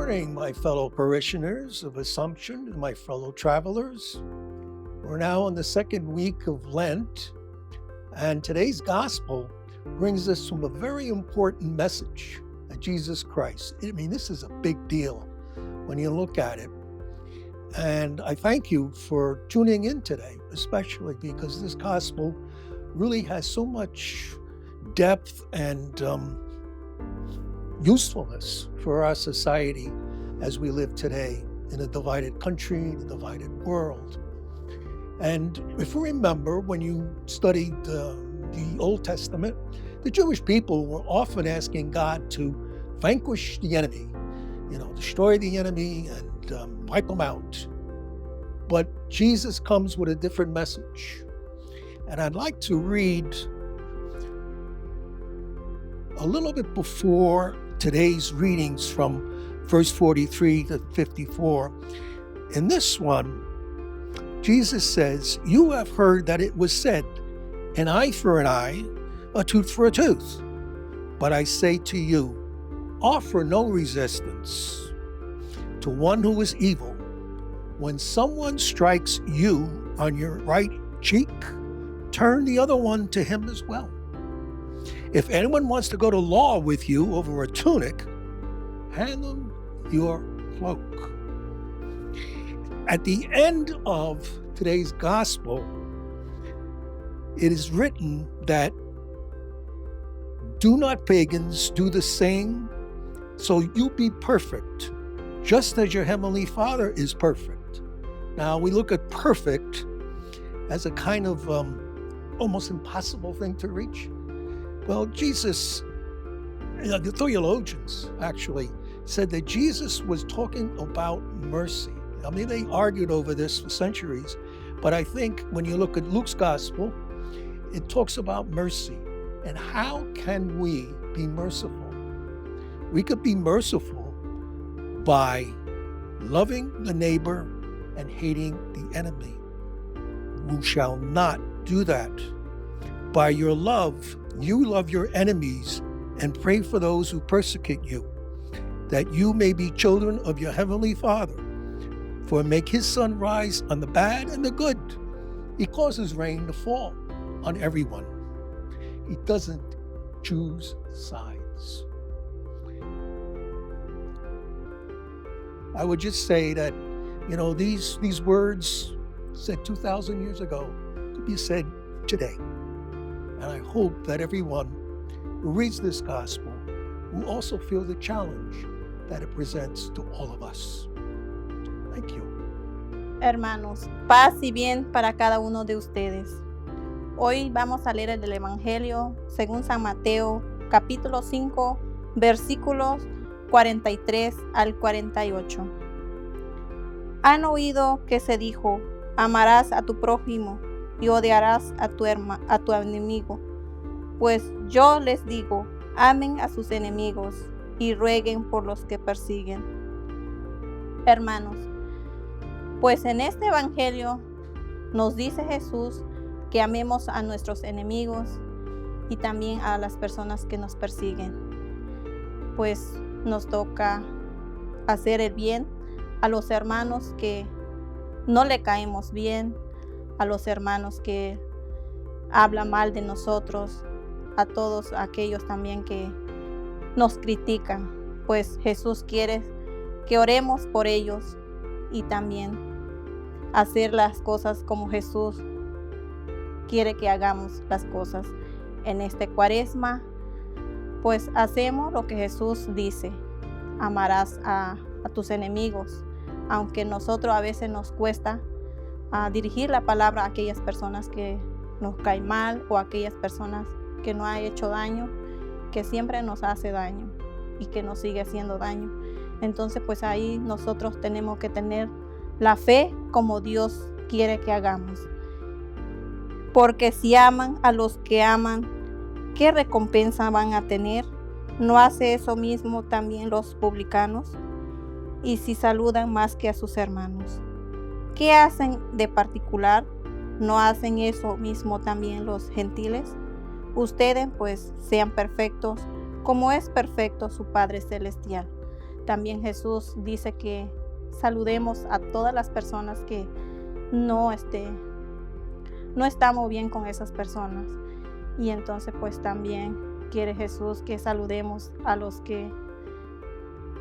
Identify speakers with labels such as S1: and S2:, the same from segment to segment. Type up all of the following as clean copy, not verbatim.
S1: morning, my fellow parishioners of Assumption and my fellow travelers. We're now in the second week of Lent, and today's gospel brings us from a very important message of Jesus Christ. I mean, this is a big deal when you look at it. And I thank you for tuning in today, especially because this gospel really has so much depth and usefulness for our society as we live today in a divided country, in a divided world. And if you remember, when you studied the Old Testament, the Jewish people were often asking God to vanquish the enemy, destroy the enemy and wipe them out. But Jesus comes with a different message. And I'd like to read a little bit before today's readings from verse 43 to 54. In this one, Jesus says, "You have heard that it was said, an eye for an eye, a tooth for a tooth. But I say to you, offer no resistance to one who is evil. When someone strikes you on your right cheek, turn the other one to him as well. If anyone wants to go to law with you over a tunic, hand them your cloak." At the end of today's gospel, it is written that do not pagans do the same, so you be perfect, just as your heavenly Father is perfect. Now, we look at perfect as a kind of almost impossible thing to reach. Well, Jesus, the theologians actually said that Jesus was talking about mercy. I mean, they argued over this for centuries, but I think when you look at Luke's gospel, it talks about mercy. And how can we be merciful? We could be merciful by loving the neighbor and hating the enemy. You shall not do that. By your love, you love your enemies and pray for those who persecute you, that you may be children of your heavenly Father. For make his sun rise on the bad and the good. He causes rain to fall on everyone. He doesn't choose sides. I would just say that, these words said 2,000 years ago could be said today. And I hope that everyone who reads this gospel will also feel the challenge that it presents to all of us. Thank you.
S2: Hermanos, paz y bien para cada uno de ustedes. Hoy vamos a leer el Evangelio según San Mateo, capítulo 5, versículos 43 al 48. Han oído que se dijo, amarás a tu prójimo y odiarás a tu enemigo. Pues yo les digo, amen a sus enemigos y rueguen por los que persiguen. Hermanos, pues en este Evangelio nos dice Jesús que amemos a nuestros enemigos y también a las personas que nos persiguen. Pues nos toca hacer el bien a los hermanos que no le caemos bien, a los hermanos que hablan mal de nosotros, a todos aquellos también que nos critican. Pues Jesús quiere que oremos por ellos y también hacer las cosas como Jesús quiere que hagamos las cosas. En este Cuaresma, pues hacemos lo que Jesús dice, amarás a tus enemigos, aunque nosotros a veces nos cuesta dirigir la palabra a aquellas personas que nos caen mal o a aquellas personas que nos han hecho daño, que siempre nos hace daño y que nos sigue haciendo daño. Entonces, pues ahí nosotros tenemos que tener la fe como Dios quiere que hagamos. Porque si aman a los que aman, ¿qué recompensa van a tener? ¿No hace eso mismo también los publicanos? Y si saludan más que a sus hermanos, ¿qué hacen de particular? ¿No hacen eso mismo también los gentiles? Ustedes pues sean perfectos, como es perfecto su Padre Celestial. También Jesús dice que saludemos a todas las personas que no estamos bien con esas personas. Y entonces pues también quiere Jesús que saludemos a los que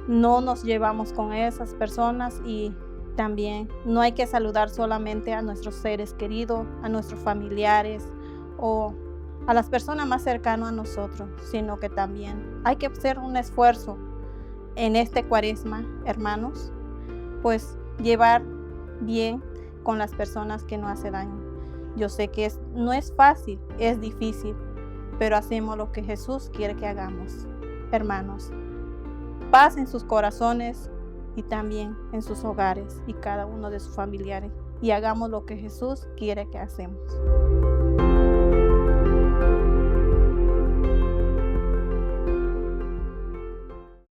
S2: no nos llevamos con esas personas, y también no hay que saludar solamente a nuestros seres queridos, a nuestros familiares o a las personas más cercanas a nosotros, sino que también hay que hacer un esfuerzo en este Cuaresma, hermanos, pues llevar bien con las personas que nos hacen daño. Yo sé que no es fácil, es difícil, pero hacemos lo que Jesús quiere que hagamos. Hermanos, paz en sus corazones y también en sus hogares y cada uno de sus familiares, y hagamos lo que Jesús quiere que hacemos.